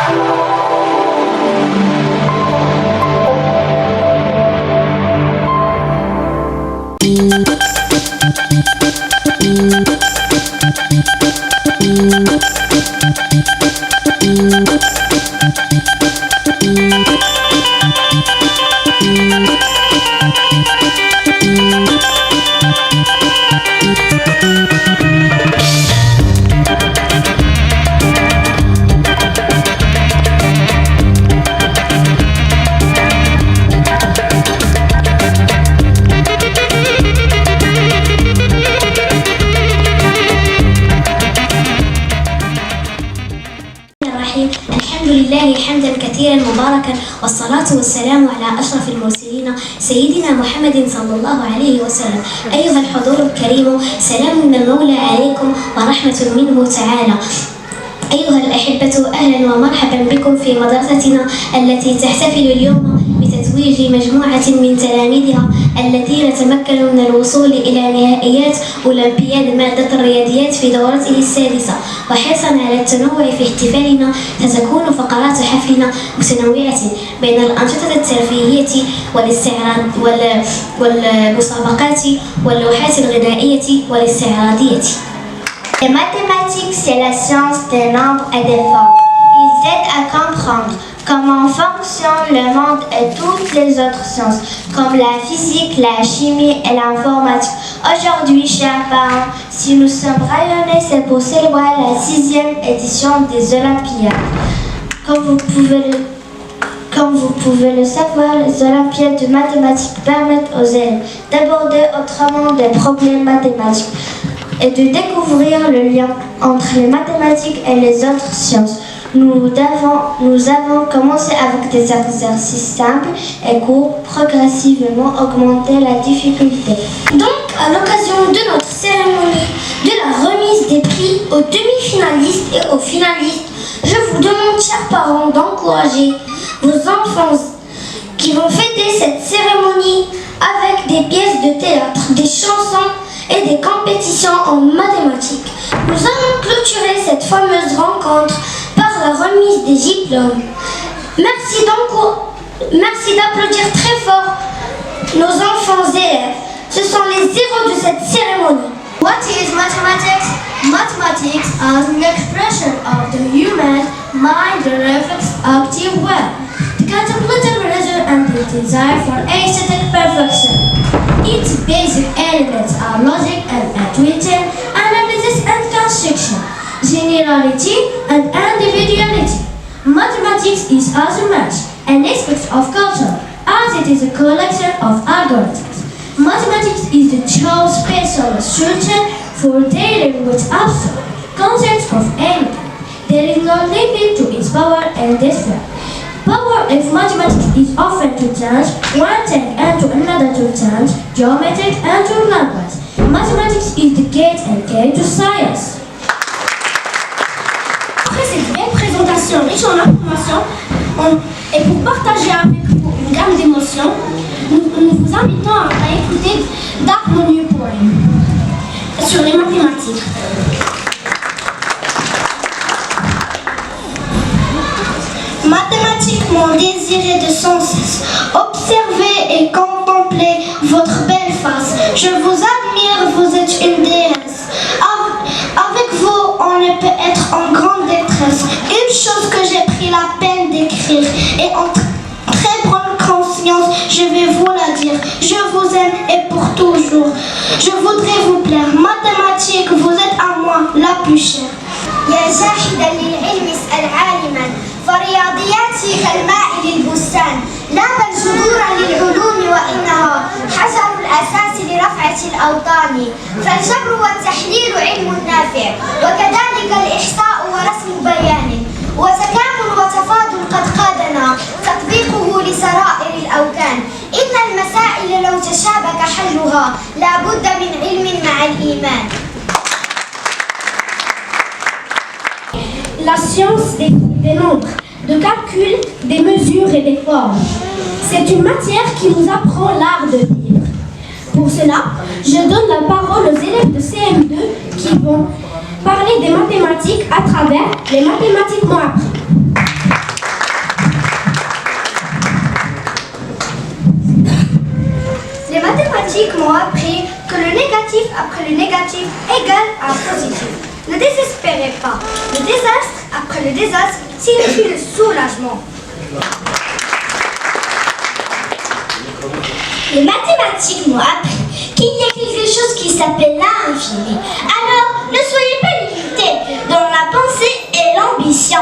الحمد لله حمدا كثيرا مباركا، والصلاة والسلام على أشرف المرسلين سيدنا محمد صلى الله عليه وسلم. أيها الحضور الكريم، سلام من المولى عليكم ورحمة منه تعالى. أيها الأحبة، أهلا ومرحبا بكم في مدرستنا التي تحتفل اليوم بتتويج مجموعة من تلاميذها الذين تمكنوا من الوصول إلى نهائيات أولمبياد مادة الرياضيات في دورته السادسة. وحرصا على التنوع في احتفالنا ستكون فقرات حفلنا متنوعة بين الأنشطة الترفيهية والاستعراض والمسابقات واللوحات الغنائية والاستعراضية. Les mathématiques, c'est la science des nombres et des formes. Ils aident à comprendre comment fonctionne le monde et toutes les autres sciences, comme la physique, la chimie et l'informatique. Aujourd'hui, chers parents, si nous sommes rayonnés, c'est pour célébrer la 6e édition des Olympiades. Comme vous pouvez le savoir, les Olympiades de mathématiques permettent aux élèves d'aborder autrement des problèmes mathématiques et de découvrir le lien entre les mathématiques et les autres sciences. Nous avons commencé avec des exercices simples et courts, progressivement augmenter la difficulté. Donc, à l'occasion de notre cérémonie de la remise des prix aux demi-finalistes et aux finalistes, je vous demande, chers parents, d'encourager vos enfants qui vont fêter cette cérémonie avec des pièces de théâtre, des chansons et des compétitions en mathématiques. Nous allons clôturer cette fameuse rencontre par la remise des diplômes. Merci d'applaudir très fort nos enfants élèves. Ce sont les héros de cette cérémonie. What is mathematics? Mathematics is an expression of the human mind that reflects active will, the contemplative pleasure and the desire for aesthetic perfection. Its basic elements are logic and intuition, analysis and construction, generality and individuality. Mathematics is as much an aspect of culture as it is a collection of algorithms. Mathematics is the chose special solution for dealing with abstract concepts of anything. There is no limit to its power and despair. Power of mathematics is often to change one thing into another, to change geometry into numbers. Mathematics is the gate and key to science. Après cette belle présentation riche en informations et pour partager avec vous une gamme d'émotions, nous vous invitons à écouter Dark New Poem sur les mathématiques. Mathématiques m'ont désiré de sans cesse observer et contempler votre belle face. Je vous admire, vous êtes une déesse. Avec vous, on ne peut être en grande détresse. Une chose que j'ai pris la peine d'écrire et en très bonne conscience, je vais vous la dire. Je vous aime et pour toujours. Je voudrais vous plaire. Mathématiques, vous êtes à moi la plus chère. يا جاحدا للعلم اسأل عالما فرياضياتي كالماء للبستان لام الجذور للعلوم وإنها حجر الأساس لرفعة الأوطان فالجبر والتحليل علم نافع وكذلك الإحصاء ورسم بيان وتكامل وتفاضل قد قادنا تطبيقه لسرائر الأوكان إن المسائل لو تشابك حلها لا بد من علم مع الإيمان. La science des nombres, de calcul, des mesures et des formes. C'est une matière qui nous apprend l'art de vivre. Pour cela, je donne la parole aux élèves de CM2 qui vont parler des mathématiques à travers les mathématiques m'ont appris. le désastre signifie le soulagement. Les mathématiques m'ont appris qu'il y a quelque chose qui s'appelle l'infini. Alors, ne soyez pas limités dans la pensée et l'ambition.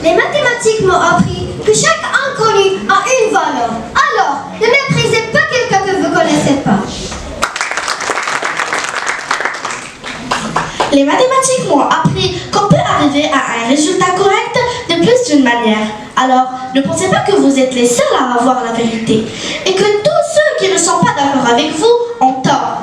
Les mathématiques m'ont appris que chaque inconnu a une valeur. Alors, ne méprisez pas quelqu'un que vous ne connaissez pas. Les mathématiques m'ont appris qu'on peut arriver à un résultat correct de plus d'une manière. Alors, ne pensez pas que vous êtes les seuls à avoir la vérité et que tous ceux qui ne sont pas d'accord avec vous ont tort.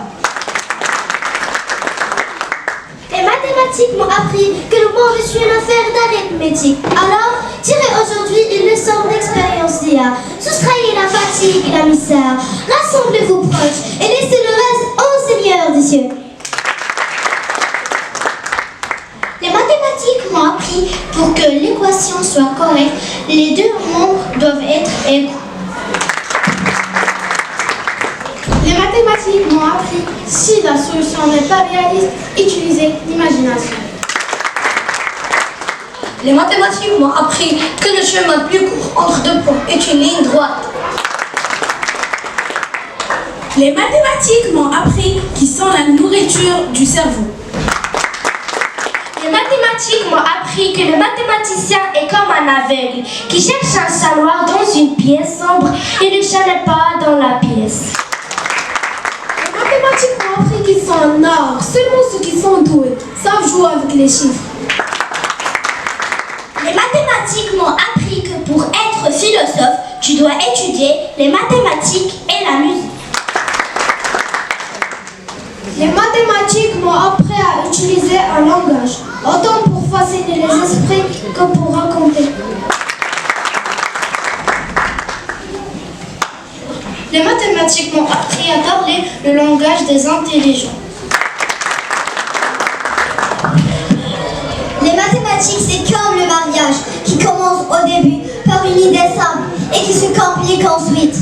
Les mathématiques m'ont appris que le monde est une affaire d'arithmétique. Alors, tirez aujourd'hui une leçon d'expérience d'IA. Soustrayez la fatigue et la misère. Rassemblez vos proches et laissez le reste au Seigneur des cieux. Les mathématiques m'ont appris pour que l'équation soit correcte, les deux nombres doivent être égaux. Les mathématiques m'ont appris si la solution n'est pas réaliste, utilisez l'imagination. Les mathématiques m'ont appris que le chemin plus court entre deux points est une ligne droite. Les mathématiques m'ont appris qu'ils sont la nourriture du cerveau. Les mathématiques m'ont appris que le mathématicien est comme un aveugle qui cherche un savoir dans une pièce sombre et ne chaîne pas dans la pièce. Les mathématiques m'ont appris qu'ils sont en art. Seulement ceux qui sont doués savent jouer avec les chiffres. Les mathématiques m'ont appris que pour être philosophe, tu dois étudier les mathématiques et la musique. Les mathématiques m'ont appris à utiliser un langage, autant pour fasciner les esprits que pour raconter. Les mathématiques m'ont appris à parler le langage des intelligents. Les mathématiques, c'est comme le mariage qui commence au début par une idée simple et qui se complique ensuite.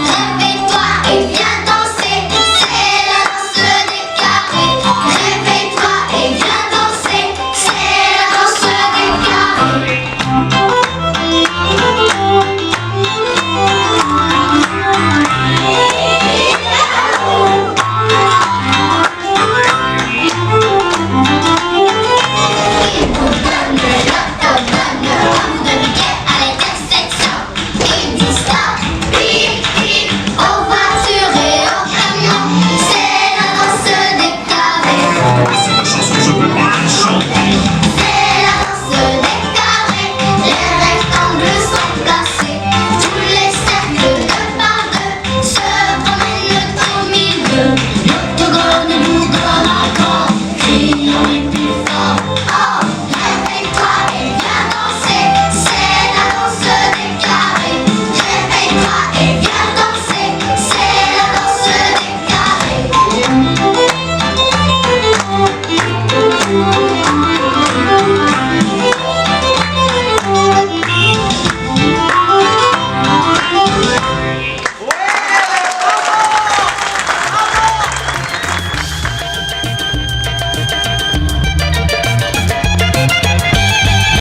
Réveille-toi et viens.